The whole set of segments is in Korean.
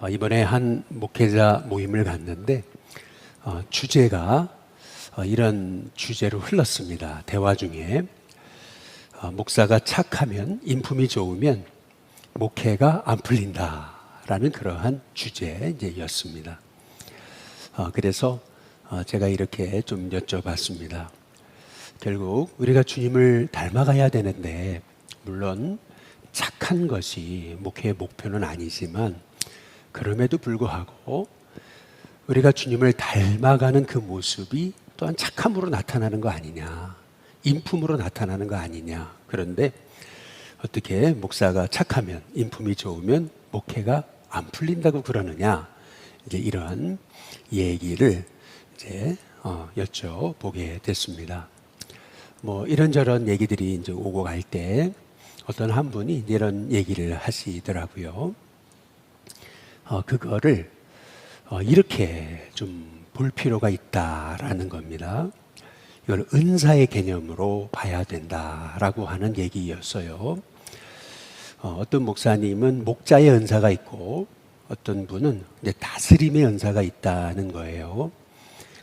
이번에 한 목회자 모임을 갔는데 주제가 이런 주제로 흘렀습니다. 대화 중에 목사가 착하면, 인품이 좋으면 목회가 안 풀린다라는 그러한 주제였습니다. 그래서 제가 이렇게 좀 여쭤봤습니다. 결국 우리가 주님을 닮아가야 되는데, 물론 착한 것이 목회의 목표는 아니지만 그럼에도 불구하고 우리가 주님을 닮아가는 그 모습이 또한 착함으로 나타나는 거 아니냐, 인품으로 나타나는 거 아니냐. 그런데 어떻게 목사가 착하면, 인품이 좋으면 목회가 안 풀린다고 그러느냐, 이제 이러한 얘기를 이제 여쭤보게 됐습니다. 뭐 이런저런 얘기들이 이제 오고 갈 때 어떤 한 분이 이런 얘기를 하시더라고요. 그거를 이렇게 좀 볼 필요가 있다라는 겁니다. 이걸 은사의 개념으로 봐야 된다라고 하는 얘기였어요. 어떤 목사님은 목자의 은사가 있고 어떤 분은 이제 다스림의 은사가 있다는 거예요.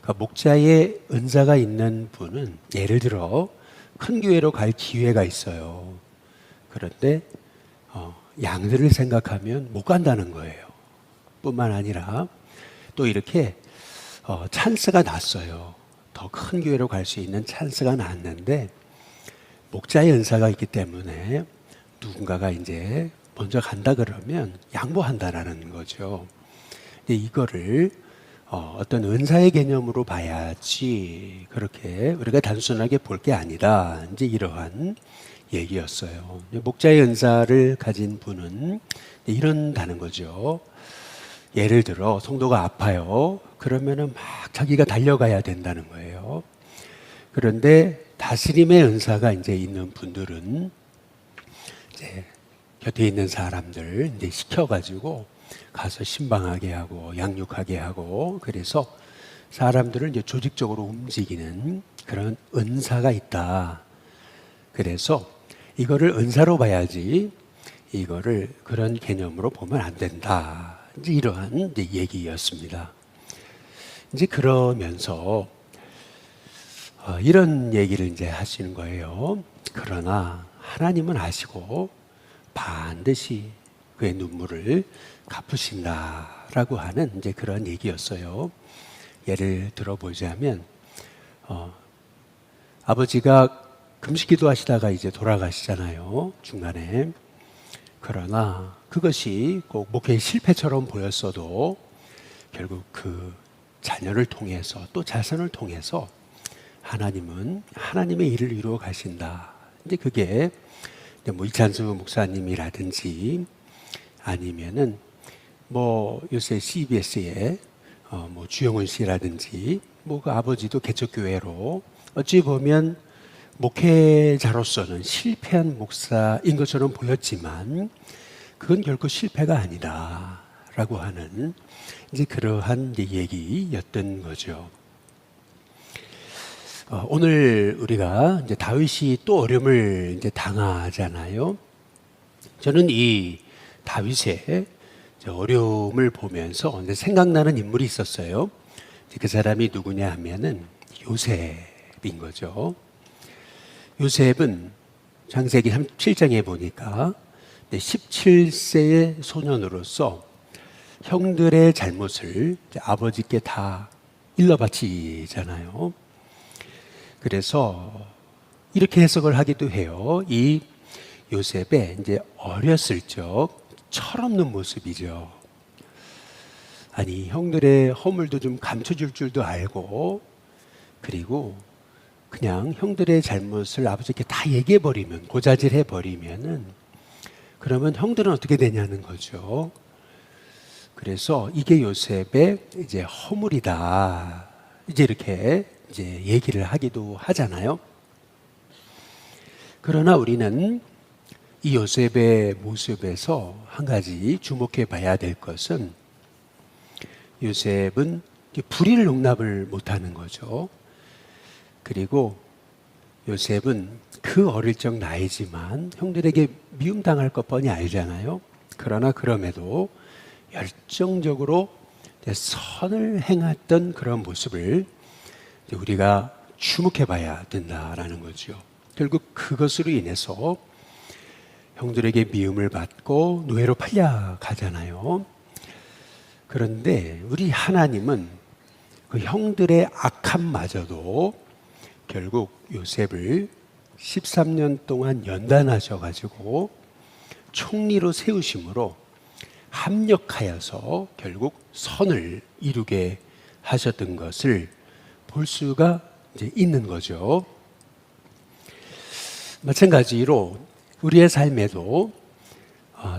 그러니까 목자의 은사가 있는 분은 예를 들어 큰 교회로 갈 기회가 있어요. 그런데 양들을 생각하면 못 간다는 거예요. 뿐만 아니라 또 이렇게 찬스가 났어요. 더 큰 교회로 갈 수 있는 찬스가 났는데 목자의 은사가 있기 때문에 누군가가 이제 먼저 간다 그러면 양보한다라는 거죠. 근데 이거를 어떤 은사의 개념으로 봐야지, 그렇게 우리가 단순하게 볼 게 아니라 이제 이러한 얘기였어요. 목자의 은사를 가진 분은 이런다는 거죠. 예를 들어 성도가 아파요. 그러면은 막 자기가 달려가야 된다는 거예요. 그런데 다스림의 은사가 이제 있는 분들은 이제 곁에 있는 사람들 이제 시켜가지고 가서 신방하게 하고 양육하게 하고, 그래서 사람들을 이제 조직적으로 움직이는 그런 은사가 있다. 그래서 이거를 은사로 봐야지 이거를 그런 개념으로 보면 안 된다. 이제 이러한 이제 얘기였습니다. 이제 그러면서 이런 얘기를 이제 하시는 거예요. 그러나 하나님은 아시고 반드시 그의 눈물을 갚으신다라고 하는 이제 그런 얘기였어요. 예를 들어보자면 아버지가 금식기도 하시다가 이제 돌아가시잖아요, 중간에. 그러나 그것이 꼭 목회의 실패처럼 보였어도 결국 그 자녀를 통해서 또 자손을 통해서 하나님은 하나님의 일을 이루어 가신다. 이제 그게 뭐 이찬수 목사님이라든지 아니면은 뭐 요새 CBS의 뭐 주영훈 씨라든지 뭐 그 아버지도 개척교회로 어찌 보면 목회자로서는 실패한 목사인 것처럼 보였지만 그건 결코 실패가 아니다라고 하는 이제 그러한 이제 얘기였던 거죠. 오늘 우리가 이제 다윗이 또 어려움을 이제 당하잖아요. 저는 이 다윗의 어려움을 보면서 이제 생각나는 인물이 있었어요. 그 사람이 누구냐 하면은 요셉인 거죠. 요셉은 창세기 37장에 보니까 17세의 소년으로서 형들의 잘못을 아버지께 다 일러바치잖아요. 그래서 이렇게 해석을 하기도 해요. 이 요셉의 이제 어렸을 적 철없는 모습이죠. 아니, 형들의 허물도 좀 감춰줄 줄도 알고, 그리고 그냥 형들의 잘못을 아버지께 다 얘기해버리면, 고자질해버리면은, 그러면 형들은 어떻게 되냐는 거죠. 그래서 이게 요셉의 이제 허물이다. 이제 이렇게 이제 얘기를 하기도 하잖아요. 그러나 우리는 이 요셉의 모습에서 한 가지 주목해 봐야 될 것은, 요셉은 불의를 용납을 못하는 거죠. 그리고 요셉은 그 어릴 적 나이지만 형들에게 미움당할 것 뻔히 알잖아요. 그러나 그럼에도 열정적으로 선을 행했던 그런 모습을 우리가 주목해 봐야 된다라는 거죠. 결국 그것으로 인해서 형들에게 미움을 받고 노예로 팔려가잖아요. 그런데 우리 하나님은 그 형들의 악함마저도 결국 요셉을 13년 동안 연단하셔가지고 총리로 세우심으로 합력하여서 결국 선을 이루게 하셨던 것을 볼 수가 이제 있는 거죠. 마찬가지로 우리의 삶에도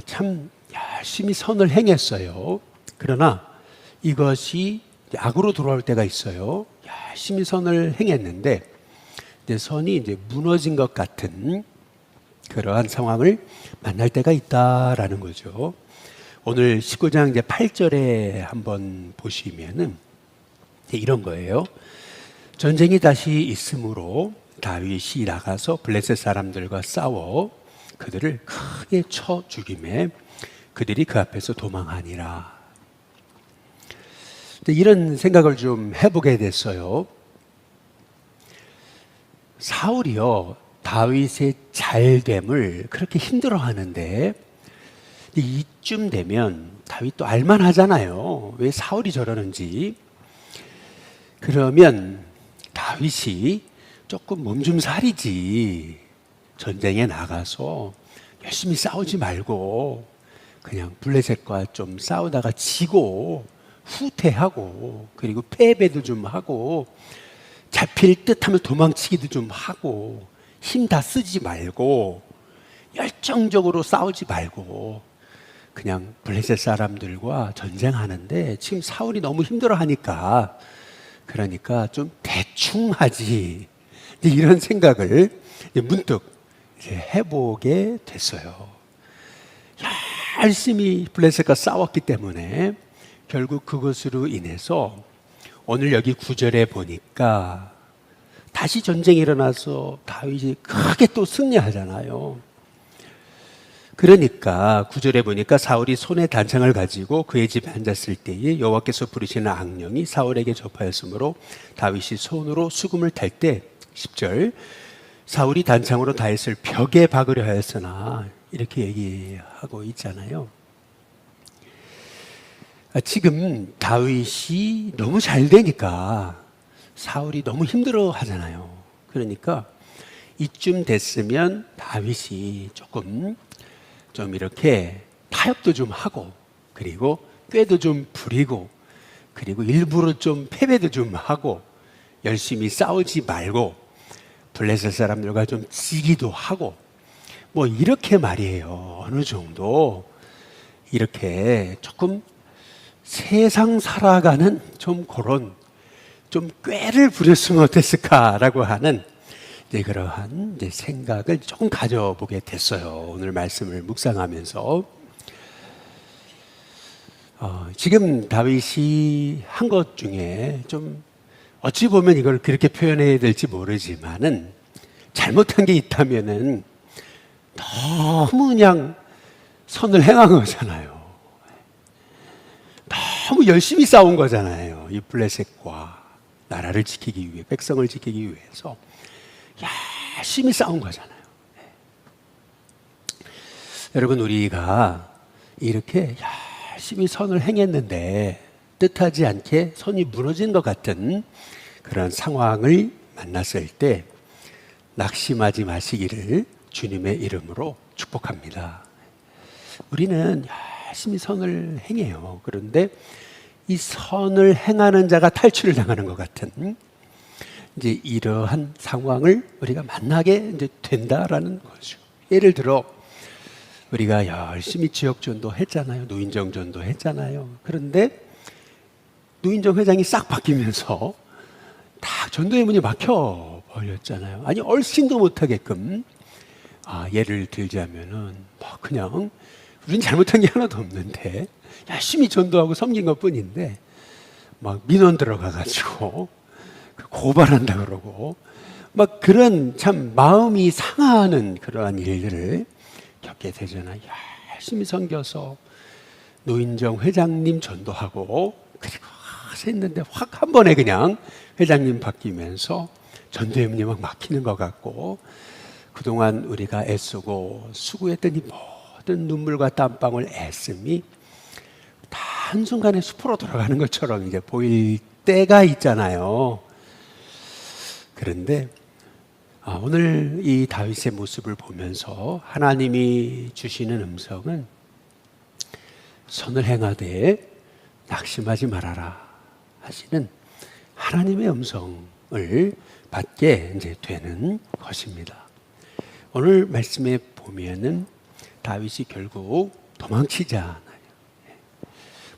참 열심히 선을 행했어요. 그러나 이것이 악으로 돌아올 때가 있어요. 열심히 선을 행했는데 선이 이제 무너진 것 같은 그러한 상황을 만날 때가 있다라는 거죠. 오늘 19장 이제 8절에 한번 보시면은 이런 거예요. 전쟁이 다시 있으므로 다윗이 나가서 블레셋 사람들과 싸워 그들을 크게 쳐 죽이매 그들이 그 앞에서 도망하니라. 이런 생각을 좀 해보게 됐어요. 사울이요, 다윗의 잘됨을 그렇게 힘들어하는데 이쯤 되면 다윗도 알만하잖아요. 왜 사울이 저러는지. 그러면 다윗이 조금 몸 좀 사리지. 전쟁에 나가서 열심히 싸우지 말고 그냥 블레셋과 좀 싸우다가 지고 후퇴하고 그리고 패배도 좀 하고 잡힐 듯하면 도망치기도 좀 하고 힘 다 쓰지 말고 열정적으로 싸우지 말고 그냥 블레셋 사람들과 전쟁하는데 지금 사울이 너무 힘들어하니까 그러니까 좀 대충 하지. 이런 생각을 문득 해보게 됐어요. 열심히 블레셋과 싸웠기 때문에 결국 그것으로 인해서 오늘 여기 9절에 보니까 다시 전쟁이 일어나서 다윗이 크게 또 승리하잖아요. 그러니까 9절에 보니까 사울이 손에 단창을 가지고 그의 집에 앉았을 때에 여호와께서 부르시는 악령이 사울에게 접하였으므로 다윗이 손으로 수금을 탈 때 10절 사울이 단창으로 다윗을 벽에 박으려 하였으나 이렇게 얘기하고 있잖아요. 지금 다윗이 너무 잘 되니까 사울이 너무 힘들어 하잖아요. 그러니까 이쯤 됐으면 다윗이 조금 좀 이렇게 타협도 좀 하고 그리고 꾀도 좀 부리고 그리고 일부러 좀 패배도 좀 하고 열심히 싸우지 말고 블레셋 사람들과 좀 지기도 하고 뭐 이렇게 말이에요. 어느 정도 이렇게 조금 세상 살아가는 좀 그런 좀 꾀를 부렸으면 어땠을까라고 하는 그러한 생각을 조금 가져보게 됐어요. 오늘 말씀을 묵상하면서 지금 다윗이 한 것 중에 좀 어찌 보면 이걸 그렇게 표현해야 될지 모르지만은 잘못한 게 있다면은 너무 그냥 선을 행한 거잖아요. 너무 열심히 싸운 거잖아요. 이 블레셋과 나라를 지키기 위해, 백성을 지키기 위해서 열심히 싸운 거잖아요. 여러분, 우리가 이렇게 열심히 선을 행했는데 뜻하지 않게 선이 무너진 것 같은 그런 상황을 만났을 때 낙심하지 마시기를 주님의 이름으로 축복합니다. 우리는 열심히 선을 행해요. 그런데 이 선을 행하는 자가 탈출을 당하는 것 같은 이제 이러한 상황을 우리가 만나게 이제 된다라는 거죠. 예를 들어 우리가 열심히 지역전도 했잖아요. 노인정전도 했잖아요. 그런데 노인정 회장이 싹 바뀌면서 다 전도의 문이 막혀 버렸잖아요. 아니 얼씬도 못하게끔 예를 들자면은 그냥 우리는 잘못한 게 하나도 없는데 열심히 전도하고 섬긴 것뿐인데 막 민원 들어가가지고 고발한다 그러고 막 그런 참 마음이 상하는 그러한 일들을 겪게 되잖아요. 열심히 섬겨서 노인정 회장님 전도하고 그리고 했는데 확 한 번에 그냥 회장님 바뀌면서 전도협력이 막 막히는 것 같고, 그동안 우리가 애쓰고 수고했던 이 모든 눈물과 땀방울 애씀이 다 한순간에 숲으로 돌아가는 것처럼 이제 보일 때가 있잖아요. 그런데 오늘 이 다윗의 모습을 보면서 하나님이 주시는 음성은 선을 행하되 낙심하지 말아라 하시는 하나님의 음성을 받게 이제 되는 것입니다. 오늘 말씀에 보면은 다윗이 결국 도망치지 않아요.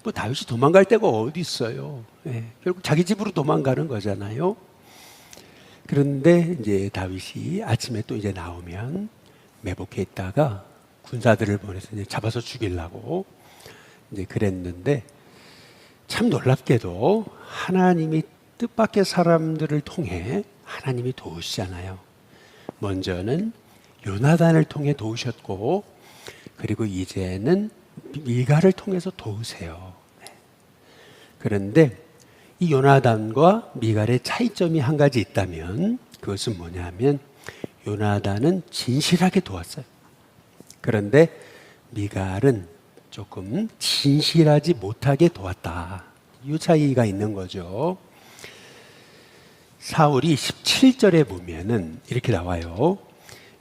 뭐 다윗이 도망갈 데가 어디 있어요? 결국 자기 집으로 도망가는 거잖아요. 그런데 이제 다윗이 아침에 또 이제 나오면 매복해 있다가 군사들을 보내서 이제 잡아서 죽이려고 이제 그랬는데, 참 놀랍게도 하나님이 뜻밖의 사람들을 통해 하나님이 도우시잖아요. 먼저는 요나단을 통해 도우셨고, 그리고 이제는 미가를 통해서 도우세요. 그런데 이 요나단과 미갈의 차이점이 한 가지 있다면 그것은 뭐냐면, 요나단은 진실하게 도왔어요. 그런데 미갈은 조금 진실하지 못하게 도왔다. 이 차이가 있는 거죠. 사울이 17절에 보면은 이렇게 나와요.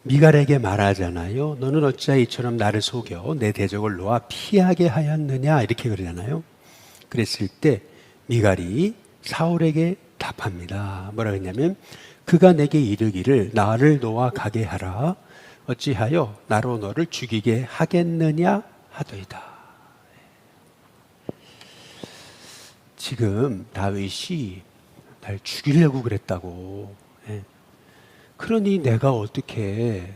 미갈에게 말하잖아요. 너는 어찌하여 이처럼 나를 속여 내 대적을 놓아 피하게 하였느냐, 이렇게 그러잖아요. 그랬을 때 미갈이 사울에게 답합니다. 뭐라 그랬냐면, 그가 내게 이르기를 나를 놓아 가게 하라. 어찌하여 나로 너를 죽이게 하겠느냐 하더이다. 지금 다윗이 날 죽이려고 그랬다고. 그러니 내가 어떻게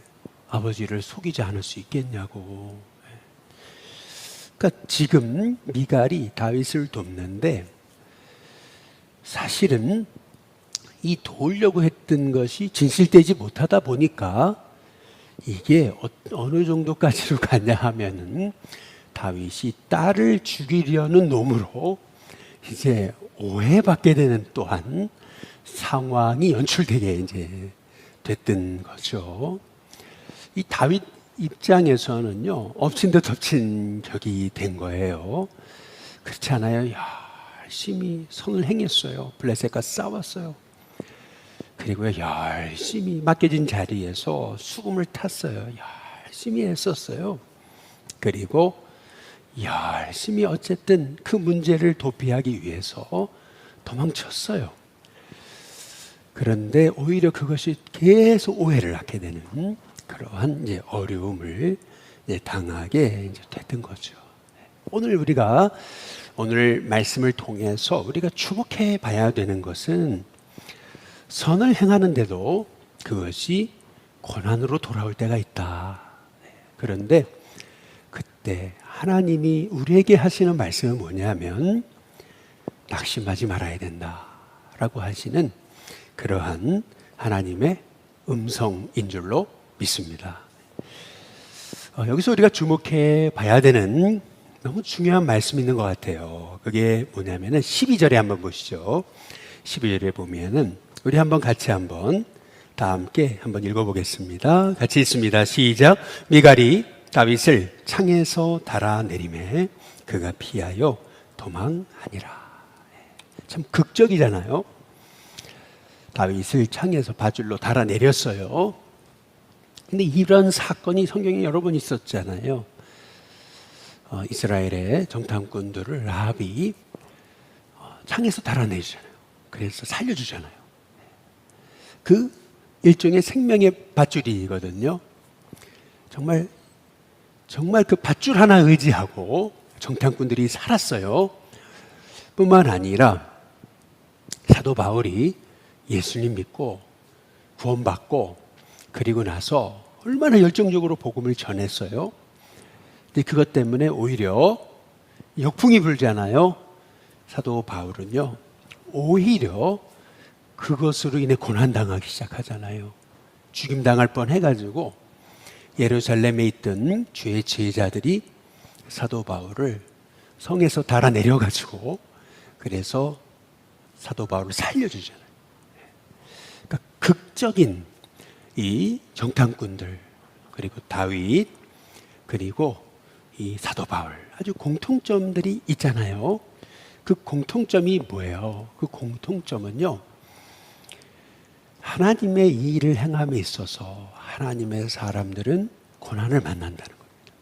아버지를 속이지 않을 수 있겠냐고. 그러니까 지금 미갈이 다윗을 돕는데, 사실은 이 도우려고 했던 것이 진실되지 못하다 보니까 이게 어느 정도까지로 가냐 하면은, 다윗이 딸을 죽이려는 놈으로 이제 오해받게 되는 또한 상황이 연출되게 이제 됐던 거죠. 이 다윗 입장에서는요, 엎친 데 덮친 격이 된 거예요. 그렇지 않아요? 열심히 선을 행했어요. 블레셋과 싸웠어요. 그리고 열심히 맡겨진 자리에서 수금을 탔어요. 열심히 했었어요. 그리고 열심히 어쨌든 그 문제를 도피하기 위해서 도망쳤어요. 그런데 오히려 그것이 계속 오해를 낳게 되는 그러한 이제 어려움을 이제 당하게 이제 됐던 거죠. 오늘 우리가 오늘 말씀을 통해서 우리가 주목해 봐야 되는 것은, 선을 행하는데도 그것이 고난으로 돌아올 때가 있다. 그런데 그때 하나님이 우리에게 하시는 말씀은 뭐냐면, 낙심하지 말아야 된다라고 하시는 그러한 하나님의 음성인 줄로 믿습니다. 여기서 우리가 주목해 봐야 되는 너무 중요한 말씀이 있는 것 같아요. 그게 뭐냐면은 12절에 한번 보시죠. 12절에 보면은 우리 한번 같이 한번 다 함께 한번 읽어보겠습니다. 같이 읽습니다. 시작. 미갈이 다윗을 창에서 달아내리매 그가 피하여 도망하니라. 참 극적이잖아요. 다윗을 창에서 밧줄로 달아내렸어요. 근데 이런 사건이 성경에 여러 번 있었잖아요. 이스라엘의 정탐꾼들을 라합이 창에서 달아내잖아요. 그래서 살려주잖아요. 그 일종의 생명의 밧줄이거든요. 정말 그 밧줄 하나 의지하고 정탐꾼들이 살았어요. 뿐만 아니라 사도 바울이 예수님 믿고 구원받고 그리고 나서 얼마나 열정적으로 복음을 전했어요. 근데 그것 때문에 오히려 역풍이 불잖아요. 사도 바울은요, 오히려 그것으로 인해 고난당하기 시작하잖아요. 죽임당할 뻔 해가지고 예루살렘에 있던 주의 제자들이 사도 바울을 성에서 달아 내려가지고 그래서 사도 바울을 살려주잖아요. 그러니까 극적인 이 정탐꾼들, 그리고 다윗, 그리고 이 사도 바울, 아주 공통점들이 있잖아요. 그 공통점이 뭐예요? 그 공통점은요, 하나님의 이 일을 행함에 있어서 하나님의 사람들은 고난을 만난다는 겁니다.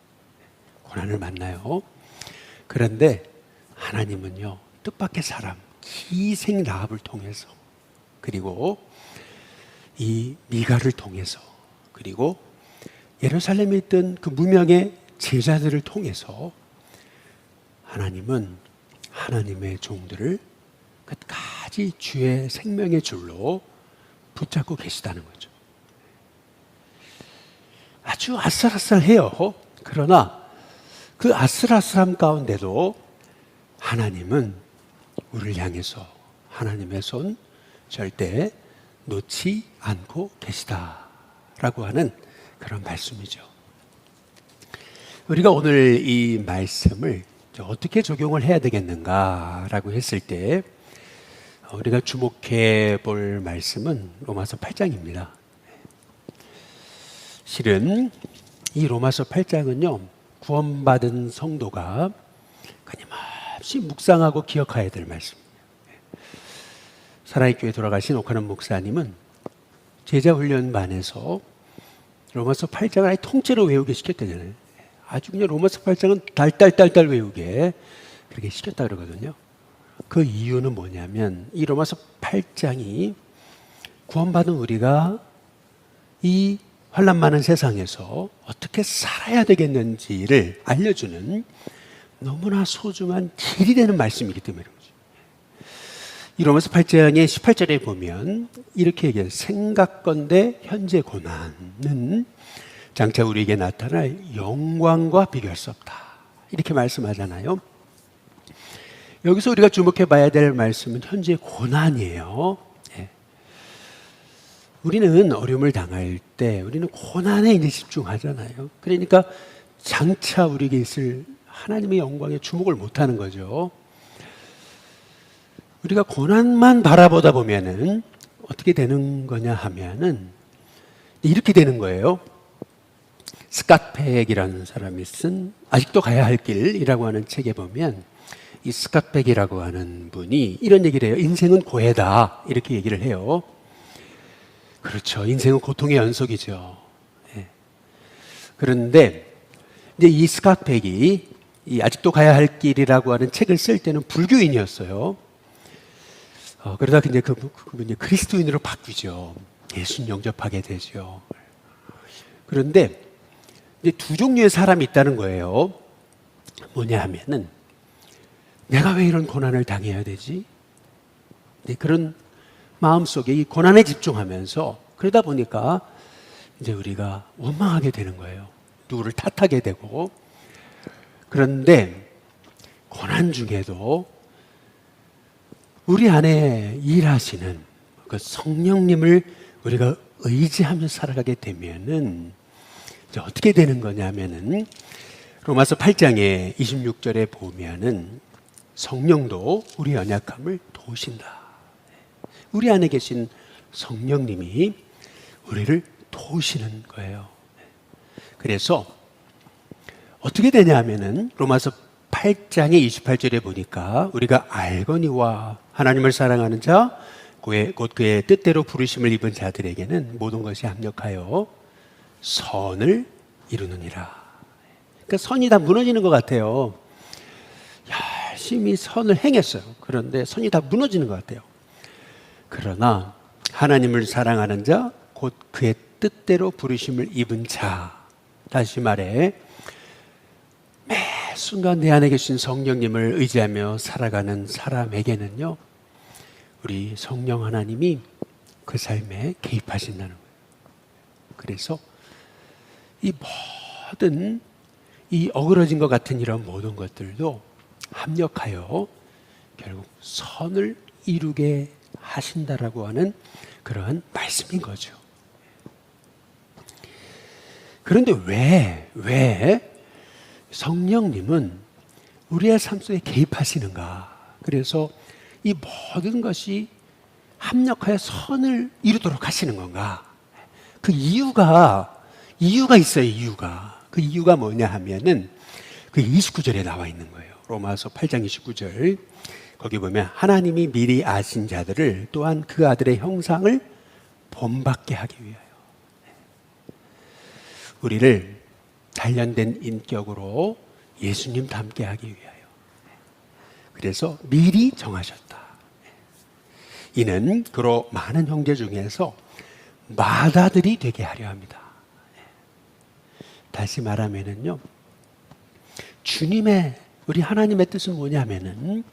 고난을 만나요. 그런데 하나님은요, 뜻밖의 사람, 기생 라합을 통해서, 그리고 이 미가를 통해서, 그리고 예루살렘에 있던 그 무명의 제자들을 통해서 하나님은 하나님의 종들을 끝까지 주의 생명의 줄로 붙잡고 계시다는 거죠. 아주 아슬아슬해요. 그러나 그 아슬아슬함 가운데도 하나님은 우리를 향해서 하나님의 손 절대 놓지 않고 계시다라고 하는 그런 말씀이죠. 우리가 오늘 이 말씀을 어떻게 적용을 해야 되겠는가라고 했을 때 우리가 주목해 볼 말씀은 로마서 8장입니다. 실은 이 로마서 8장은요, 구원받은 성도가 끊임없이 묵상하고 기억해야 될 말씀입니다. 사랑의 교회 돌아가신 오카는 목사님은 제자훈련반에서 로마서 8장을 아예 통째로 외우게 시켰다잖아요. 아주 그냥 로마서 8장은 달달달달 외우게 그렇게 시켰다 그러거든요. 그 이유는 뭐냐면 이 로마서 8장이 구원받은 우리가 이 환난 많은 세상에서 어떻게 살아야 되겠는지를 알려주는 너무나 소중한 길이 되는 말씀이기 때문에 그런 거죠. 이 로마서 8장의 18절에 보면 이렇게 얘기해요. 생각건대 현재 고난은 장차 우리에게 나타날 영광과 비교할 수 없다. 이렇게 말씀하잖아요. 여기서 우리가 주목해 봐야 될 말씀은 현재 고난이에요. 예. 우리는 어려움을 당할 때 우리는 고난에 이제 집중하잖아요. 그러니까 장차 우리에게 있을 하나님의 영광에 주목을 못하는 거죠. 우리가 고난만 바라보다 보면은 어떻게 되는 거냐 하면은 이렇게 되는 거예요. 스캇팩이라는 사람이 쓴 아직도 가야 할 길이라고 하는 책에 보면 이 스캇백이라고 하는 분이 이런 얘기를 해요. 인생은 고해다. 이렇게 얘기를 해요. 그렇죠. 인생은 고통의 연속이죠. 네. 그런데 이제 이 스캇백이 이 아직도 가야 할 길이라고 하는 책을 쓸 때는 불교인이었어요. 그러다 이제 그분이 그리스도인으로 바뀌죠. 예수님 영접하게 되죠. 그런데 이제 두 종류의 사람이 있다는 거예요. 뭐냐 하면은 내가 왜 이런 고난을 당해야 되지? 네, 그런 마음속에 이 고난에 집중하면서 그러다 보니까 이제 우리가 원망하게 되는 거예요. 누구를 탓하게 되고. 그런데 고난 중에도 우리 안에 일하시는 그 성령님을 우리가 의지하며 살아가게 되면은 이제 어떻게 되는 거냐면은 로마서 8장의 26절에 보면은 성령도 우리 연약함을 도우신다. 우리 안에 계신 성령님이 우리를 도우시는 거예요. 그래서 어떻게 되냐 하면은 로마서 8장의 28절에 보니까 우리가 알거니와 하나님을 사랑하는 자 곧 그의 뜻대로 부르심을 입은 자들에게는 모든 것이 합력하여 선을 이루느니라. 그러니까 선이 다 무너지는 것 같아요. 열심히 선을 행했어요. 그런데 선이 다 무너지는 것 같아요. 그러나 하나님을 사랑하는 자 곧 그의 뜻대로 부르심을 입은 자, 다시 말해 매 순간 내 안에 계신 성령님을 의지하며 살아가는 사람에게는요, 우리 성령 하나님이 그 삶에 개입하신다는 거예요. 그래서 이 모든 이 어그러진 것 같은 이런 모든 것들도 합력하여 결국 선을 이루게 하신다라고 하는 그러한 말씀인 거죠. 그런데 왜 성령님은 우리의 삶 속에 개입하시는가? 그래서 이 모든 것이 합력하여 선을 이루도록 하시는 건가? 그 이유가 있어요, 이유가. 그 이유가 뭐냐 하면은 그 29절에 나와 있는 거예요. 로마서 8장 29절. 거기 보면 하나님이 미리 아신 자들을 또한 그 아들의 형상을 본받게 하기 위하여. 우리를 단련된 인격으로 예수님 닮게 하기 위하여. 그래서 미리 정하셨다. 이는 그로 많은 형제 중에서 맏아들이 되게 하려 합니다. 다시 말하면은요, 우리 하나님의 뜻은 뭐냐면은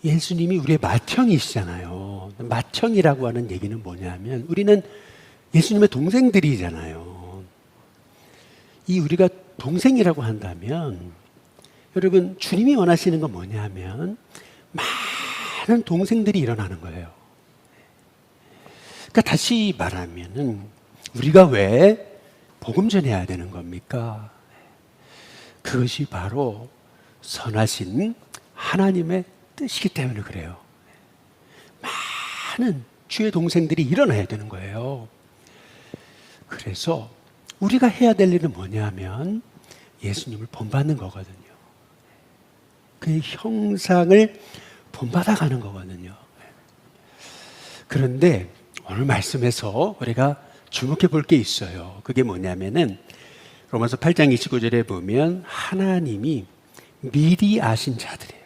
예수님이 우리의 맏형이시잖아요. 맏형이라고 하는 얘기는 뭐냐면 우리는 예수님의 동생들이잖아요. 이 우리가 동생이라고 한다면 여러분, 주님이 원하시는 건 뭐냐면 많은 동생들이 일어나는 거예요. 그러니까 다시 말하면은 우리가 왜 복음 전해야 되는 겁니까? 그것이 바로 선하신 하나님의 뜻이기 때문에 그래요. 많은 주의 동생들이 일어나야 되는 거예요. 그래서 우리가 해야 될 일은 뭐냐면 예수님을 본받는 거거든요. 그의 형상을 본받아가는 거거든요. 그런데 오늘 말씀에서 우리가 주목해 볼 게 있어요. 그게 뭐냐면은 로마서 8장 29절에 보면 하나님이 미리 아신 자들이에요.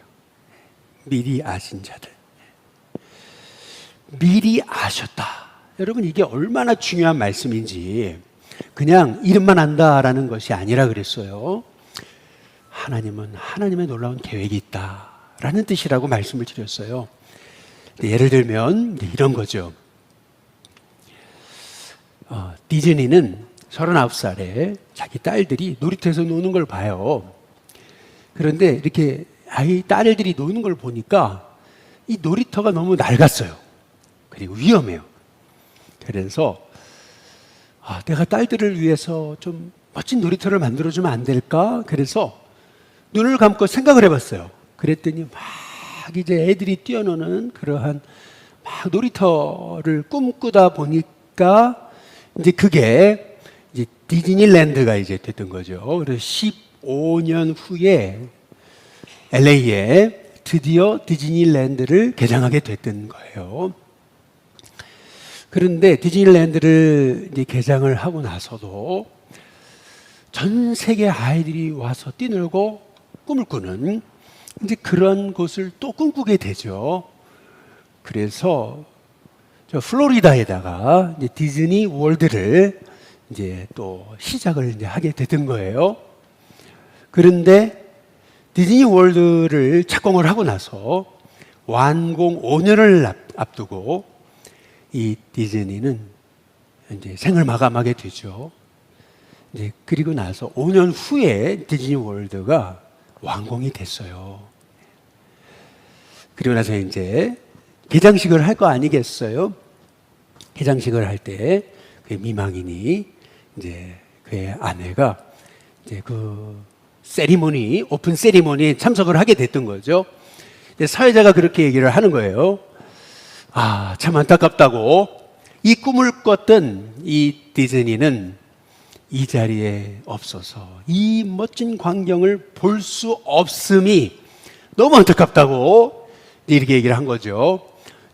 미리 아신 자들. 미리 아셨다. 여러분, 이게 얼마나 중요한 말씀인지 그냥 이름만 안다라는 것이 아니라 그랬어요. 하나님은 하나님의 놀라운 계획이 있다라는 뜻이라고 말씀을 드렸어요. 예를 들면 이런 거죠. 디즈니는 39살에 자기 딸들이 놀이터에서 노는 걸 봐요. 그런데 이렇게 아이 딸들이 노는 걸 보니까 이 놀이터가 너무 낡았어요. 그리고 위험해요. 그래서 내가 딸들을 위해서 좀 멋진 놀이터를 만들어주면 안 될까? 그래서 눈을 감고 생각을 해봤어요. 그랬더니 막 이제 애들이 뛰어노는 그러한 막 놀이터를 꿈꾸다 보니까 이제 그게 이제 디즈니랜드가 이제 됐던 거죠. 그래서 15년 후에 LA에 드디어 디즈니랜드를 개장하게 됐던 거예요. 그런데 디즈니랜드를 이제 개장을 하고 나서도 전 세계 아이들이 와서 뛰놀고 꿈을 꾸는 이제 그런 곳을 또 꿈꾸게 되죠. 그래서 저 플로리다에다가 이제 디즈니 월드를 이제 또 시작을 이제 하게 되던 거예요. 그런데 디즈니 월드를 착공을 하고 나서 완공 5년을 앞두고 이 디즈니는 이제 생을 마감하게 되죠. 이제 그리고 나서 5년 후에 디즈니 월드가 완공이 됐어요. 그리고 나서 이제 개장식을 할 거 아니겠어요? 개장식을 할 때 그 미망인이 이제 그의 아내가 이제 그 세리머니, 오픈 세리머니에 참석을 하게 됐던 거죠. 사회자가 그렇게 얘기를 하는 거예요. 참 안타깝다고. 이 꿈을 꿨던 이 디즈니는 이 자리에 없어서 이 멋진 광경을 볼 수 없음이 너무 안타깝다고 이렇게 얘기를 한 거죠.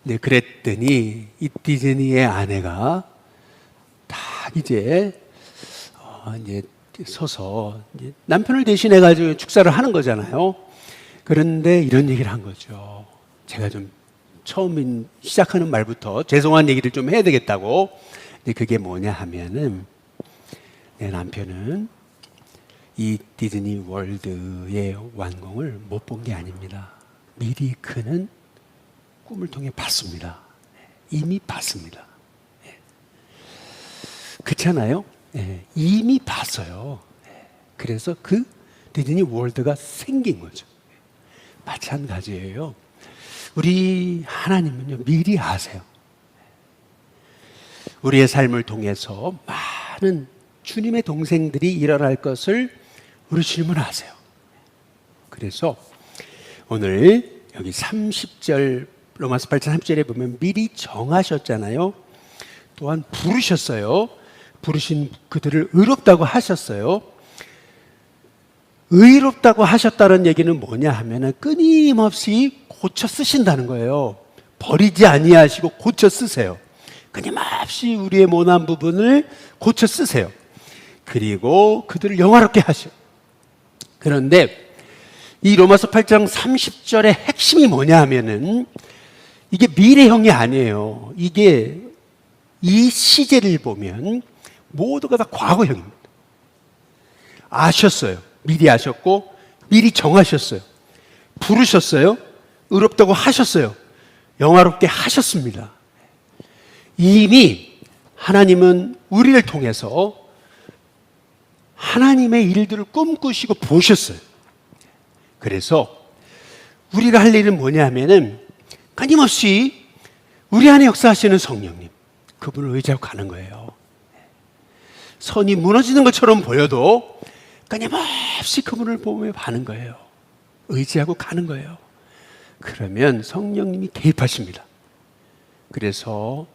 네, 그랬더니 이 디즈니의 아내가 딱 이제 서서 이제 남편을 대신해 가지고 축사를 하는 거잖아요. 그런데 이런 얘기를 한 거죠. 제가 좀 처음 시작하는 말부터 죄송한 얘기를 좀 해야 되겠다고. 근데 그게 뭐냐 하면은 내 남편은 이 디즈니 월드의 완공을 못 본 게 아닙니다. 미리 그는 꿈을 통해 봤습니다. 이미 봤습니다. 그렇잖아요? 이미 봤어요. 그래서 그 디즈니 월드가 생긴 거죠. 마찬가지예요. 우리 하나님은요, 미리 아세요. 우리의 삶을 통해서 많은 주님의 동생들이 일어날 것을 우리 주님은 아세요. 그래서 오늘 여기 30절 로마서 8장 3절에 보면 미리 정하셨잖아요. 또한 부르셨어요. 부르신 그들을 의롭다고 하셨어요. 의롭다고 하셨다는 얘기는 뭐냐 하면은 끊임없이 고쳐 쓰신다는 거예요. 버리지 아니하시고 고쳐 쓰세요. 끊임없이 우리의 모난 부분을 고쳐 쓰세요. 그리고 그들을 영화롭게 하셔. 그런데 이 로마서 8장 30절의 핵심이 뭐냐 하면은 이게 미래형이 아니에요. 이게 이 시제를 보면 모두가 다 과거형입니다. 아셨어요. 미리 아셨고 미리 정하셨어요. 부르셨어요. 의롭다고 하셨어요. 영화롭게 하셨습니다. 이미 하나님은 우리를 통해서 하나님의 일들을 꿈꾸시고 보셨어요. 그래서 우리가 할 일은 뭐냐 하면은 끊임없이 우리 안에 역사하시는 성령님, 그분을 의지하고 가는 거예요. 선이 무너지는 것처럼 보여도 끊임없이 그분을 보며 가는 거예요. 의지하고 가는 거예요. 그러면 성령님이 개입하십니다. 그래서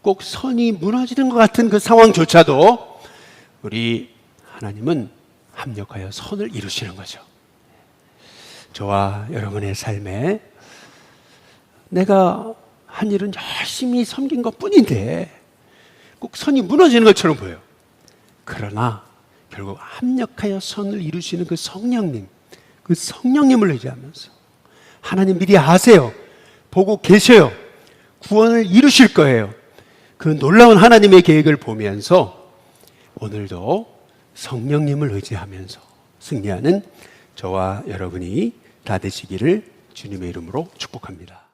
꼭 선이 무너지는 것 같은 그 상황조차도 우리 하나님은 합력하여 선을 이루시는 거죠. 저와 여러분의 삶에 내가 한 일은 열심히 섬긴 것 뿐인데 꼭 선이 무너지는 것처럼 보여요. 그러나 결국 합력하여 선을 이루시는 그 성령님, 그 성령님을 의지하면서 하나님 미리 아세요. 보고 계셔요. 구원을 이루실 거예요. 그 놀라운 하나님의 계획을 보면서 오늘도 성령님을 의지하면서 승리하는 저와 여러분이 다 되시기를 주님의 이름으로 축복합니다.